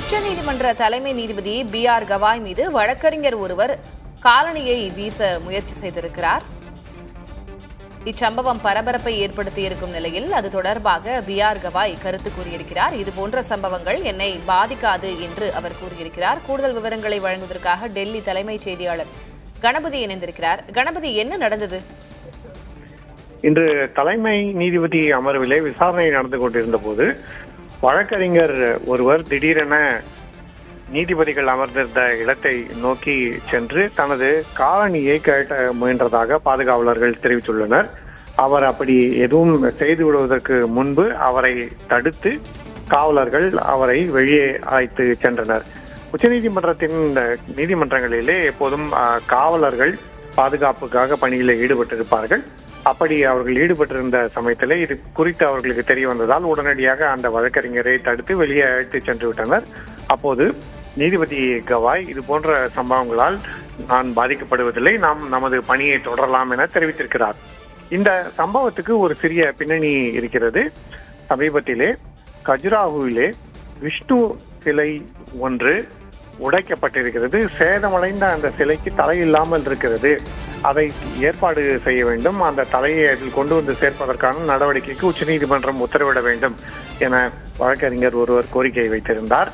உச்சநீதிமன்ற தலைமை நீதிபதி B.R. கவாய் மீது வழக்கறிஞர் ஒருவர் காலணியை வீச முயற்சி செய்திருக்கிறார். இச்சம்பவம் பரபரப்பை ஏற்படுத்தியிருக்கும் நிலையில் அது தொடர்பாக B.R. கவாய் கருத்து கூறியிருக்கிறார். இதுபோன்ற சம்பவங்கள் என்னை பாதிக்காது என்று அவர் கூறியிருக்கிறார். கூடுதல் விவரங்களை வழங்குவதற்காக டெல்லி தலைமைச் செய்தியாளர் கணபதி இணைந்திருக்கிறார். கணபதி, என்ன நடந்தது? இன்று தலைமை நீதிபதி அமர்விலே விசாரணை நடந்து கொண்டிருந்த போது வழக்கறிஞர் ஒருவர் திடீரென நீதிபதிகள் அமர்ந்திருந்த இடத்தை நோக்கி சென்று தனது காலணியை கேட்ட முயன்றதாக பாதுகாவலர்கள் தெரிவித்துள்ளனர். அவர் அப்படி எதுவும் செய்து விடுவதற்கு முன்பு அவரை தடுத்து காவலர்கள் அவரை வெளியே அழைத்து சென்றனர். உச்சநீதிமன்றத்தின் நீதிமன்றங்களிலே எப்போதும் காவலர்கள் பாதுகாப்புக்காக பணியில் ஈடுபட்டிருப்பார்கள். அப்படி அவர்கள் ஈடுபட்டிருந்த சமயத்திலே இது குறித்து அவர்களுக்கு தெரிய வந்ததால் உடனடியாக அந்த வழக்கறிஞரை தடுத்து வெளியே அழைத்து சென்று விட்டனர். அப்போது நீதிபதி கவாய் இது போன்ற சம்பவங்களால் நான் பாதிக்கப்படுவதில்லை, நாம் நமது பணியை தொடரலாம் என தெரிவித்திருக்கிறார். இந்த சம்பவத்துக்கு ஒரு சிறிய பின்னணி இருக்கிறது. சமீபத்திலே கஜுராஹோவிலே விஷ்ணு சிலை ஒன்று உடைக்கப்பட்டிருக்கிறது. சேதமடைந்த அந்த சிலைக்கு தலை இல்லாமல் இருக்கிறது. அதை ஏற்பாடு செய்ய வேண்டும், அந்த தலையை அதில் கொண்டு வந்து சேர்ப்பதற்கான நடவடிக்கைக்கு உச்சநீதிமன்றம் உத்தரவிட வேண்டும் என வழக்கறிஞர் ஒருவர் கோரிக்கை வைத்திருந்தார்.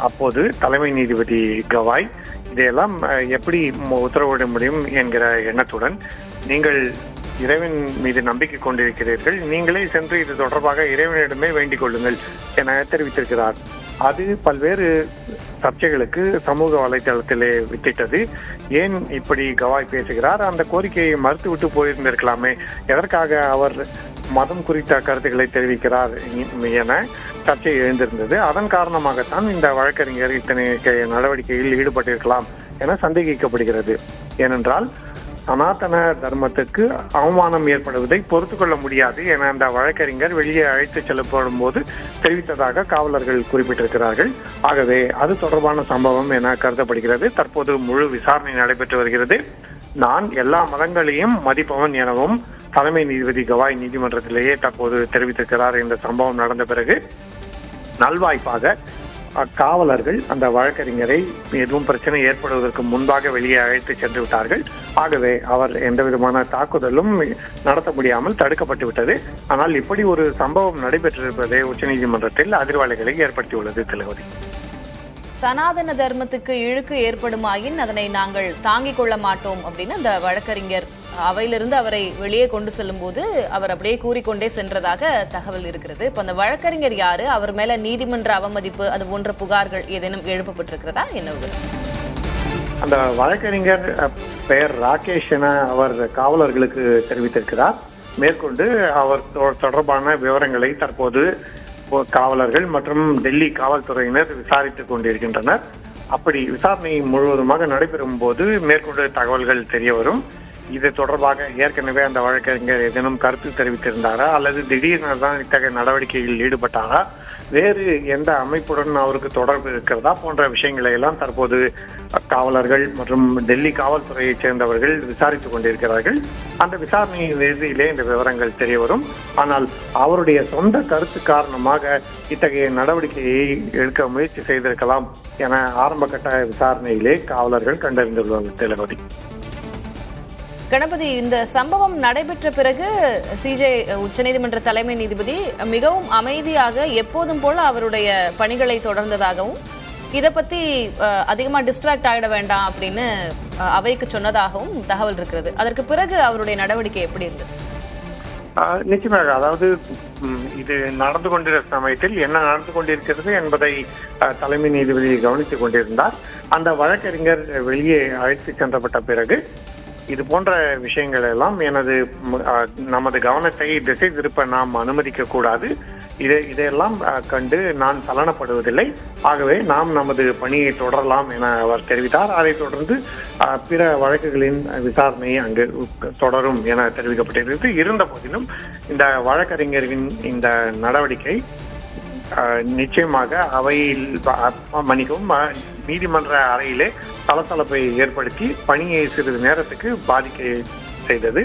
அப்போது தலைமை நீதிபதி கவாய் இதையெல்லாம் எப்படி உத்தரவிட முடியும் என்கிற எண்ணத்துடன், நீங்கள் இறைவன் மீது நம்பிக்கை கொண்டிருக்கிறீர்கள், நீங்களே சென்று இது தொடர்பாக இறைவனிடமே வேண்டிக் கொள்ளுங்கள் என தெரிவித்திருக்கிறார். அது பல்வேறு சர்ச்சைகளுக்கு சமூக வலைதளத்திலே வித்திட்டது. ஏன் இப்படி கவாய் பேசுகிறார்? அந்த கோரிக்கையை மறுத்துவிட்டு போயிருந்திருக்கலாமே, எதற்காக அவர் மதம் குறித்த கருத்துக்களை தெரிவிக்கிறார் என சர்ச்சை எழுந்திருந்தது. அதன் காரணமாகத்தான் இந்த வழக்கறிஞர் இத்தனை நடவடிக்கையில் ஈடுபட்டிருக்கலாம் என சந்தேகிக்கப்படுகிறது. ஏனென்றால் சனாதன தர்மத்துக்கு அவமானம் ஏற்படுவதை பொறுத்து கொள்ள முடியாது என அந்த வழக்கறிஞர் வெளியே அழைத்து செல்லப்படும் போது தெரிவித்ததாக காவலர்கள் குறிப்பிட்டிருக்கிறார்கள். ஆகவே அது தொடர்பான சம்பவம் என கருதப்படுகிறது. தற்போது முழு விசாரணை நடைபெற்று வருகிறது. நான் எல்லா மதங்களையும் மதிப்பவன் எனவும் தலைமை நீதிபதி கவாய் நீதிமன்றத்திலேயே தற்போது தெரிவித்திருக்கிறார். இந்த சம்பவம் நடந்த பிறகு நல்வாய்ப்பாக காவலர்கள் அந்த வழக்கறிஞரை எதுவும் பிரச்சனை ஏற்படுவதற்கு முன்பாக வெளியே அழைத்து சென்று விட்டார்கள். ஆகவே அவர் எந்த விதமான தாக்குதலும் நடத்த முடியாமல் தடுக்கப்பட்டு விட்டது. ஆனால் இப்படி ஒரு சம்பவம் நடைபெற்றிருப்பதே உச்சநீதிமன்றத்தில் அதிர்வலைகளை ஏற்படுத்தியுள்ளது. திலகவதி, சனாதன தர்மத்துக்கு இழுக்கு ஏற்படுமாயின் அதனை நாங்கள் தாங்கிக் கொள்ள மாட்டோம் அப்படின்னு அந்த வழக்கறிஞர் அவையிலிருந்து அவரை வெளியே கொண்டு செல்லும் போது அவர் அப்படியே கூறிக்கொண்டே சென்றதாக தகவல் இருக்கிறது. இப்ப அந்த வழக்கறிஞர் யாரு? அவர் மேல நீதிமன்ற அவமதிப்பு அது போன்ற புகார்கள் ஏதேனும் எழுப்பப்பட்டிருக்கிறதா? என்ன? அந்த வழக்கறிஞர் பெயர் ராகேஷ் என அவர் காவலர்களுக்கு தெரிவித்திருக்கிறார். மேற்கொண்டு அவர் தொடர்பான விவரங்களை தற்போது காவலர்கள் மற்றும் டெல்லி காவல்துறையினர் விசாரித்துக் கொண்டிருக்கின்றனர். அப்படி விசாரணை முழுவதுமாக நடைபெறும் போது மேற்கொண்டு தகவல்கள் தெரிய வரும். இது தொடர்பாக ஏற்கனவே அந்த வழக்கறிஞர் ஏதேனும் கருத்து தெரிவித்திருந்தாரா, அல்லது திடீரென தான் இத்தகைய நடவடிக்கையில் ஈடுபட்டாரா, வேறு எந்த அமைப்புடன் அவருக்கு தொடர்பு இருக்கிறதா போன்ற விஷயங்களை எல்லாம் தற்போது காவலர்கள் மற்றும் டெல்லி காவல்துறையைச் சேர்ந்தவர்கள் விசாரித்துக் கொண்டிருக்கிறார்கள். அந்த விசாரணையின் இறுதியிலே இந்த விவரங்கள் தெரிய வரும். ஆனால் அவருடைய சொந்த கருத்து காரணமாக இத்தகைய நடவடிக்கையை எடுக்க முயற்சி செய்திருக்கலாம் என ஆரம்ப கட்ட விசாரணையிலே காவலர்கள் கண்டறிந்துள்ளனர். திலகவதி, கணபதி, இந்த சம்பவம் நடைபெற்ற பிறகு சிஜே உச்சநீதிமன்ற தலைமை நீதிபதி மிகவும் அமைதியாக எப்போதும் போல அவருடைய பணிகளை தொடர்ந்ததாகவும் இதை பத்தி அதிகமா டிஸ்ட்ராக்ட் ஆகிட வேண்டாம் அப்படின்னு அவைக்கு சொன்னதாகவும் தகவல் இருக்கிறது. அதற்கு பிறகு அவருடைய நடவடிக்கை எப்படி இருந்தது? நிச்சயமாக, அதாவது இது நடந்து கொண்டிருந்த சமயத்தில் என்ன நடந்து கொண்டிருக்கிறது என்பதை தலைமை நீதிபதி கவனித்துக் கொண்டிருந்தார். அந்த வழக்கறிஞர் வெளியே அழைத்து சென்றப்பட்ட பிறகு இது போன்ற விஷயங்கள் எல்லாம் நமது கவனத்தை திசை திருப்ப நாம் அனுமதிக்க கூடாது, இதையெல்லாம் கண்டு நான் சலனப்படுவதில்லை, ஆகவே நாம் நமது பணியை தொடரலாம் என அவர் தெரிவித்தார். அதைத் தொடர்ந்து பிற வழக்குகளின் விசாரணை அங்கு தொடரும் என தெரிவிக்கப்பட்டிருக்கிறது. இருந்த போதிலும் இந்த வழக்கறிஞரின் இந்த நடவடிக்கை நிச்சயமாக அவையில் நீதிமன்ற அறையிலே சலசலப்பை ஏற்படுத்தி பணியை சிறிது நேரத்துக்கு பாதிக்க செய்தது.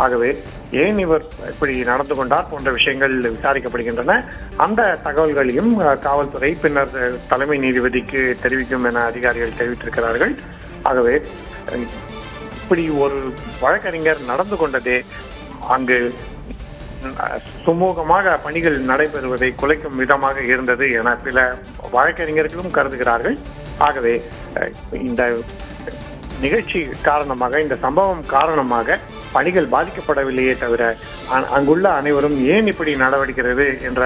ஆகவே ஏன் இவர் இப்படி நடந்து கொண்டார் போன்ற விஷயங்கள் விசாரிக்கப்படுகின்றன. அந்த தகவல்களையும் காவல்துறை பின்னர் தலைமை நீதிபதிக்கு தெரிவிக்கும் என அதிகாரிகள் தெரிவித்திருக்கிறார்கள். ஆகவே இப்படி ஒரு வழக்கறிஞர் நடந்து கொண்டதே அங்கு சுமூகமாக பணிகள் நடைபெறுவதை குலைக்கும் விதமாக இருந்தது என சில வழக்கறிஞர்களும் கருதுகிறார்கள். ஆகவே இந்த நிகழ்ச்சி காரணமாக, இந்த சம்பவம் காரணமாக பணிகள் பாதிக்கப்படவில்லையே தவிர அங்குள்ள அனைவரும் ஏன் இப்படி நடவடிக்கிறது என்ற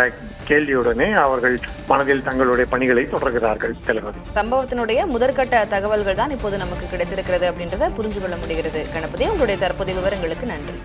கேள்வியுடனே அவர்கள் மனதில் தங்களுடைய பணிகளை தொடர்கிறார்கள். தலைவர், சம்பவத்தினுடைய முதற்கட்ட தகவல்கள் தான் இப்போது நமக்கு கிடைத்திருக்கிறது அப்படின்றத புரிஞ்சு கொள்ள முடிகிறது. கணபதி, உங்களுடைய தற்போதைய விவரங்களுக்கு நன்றி.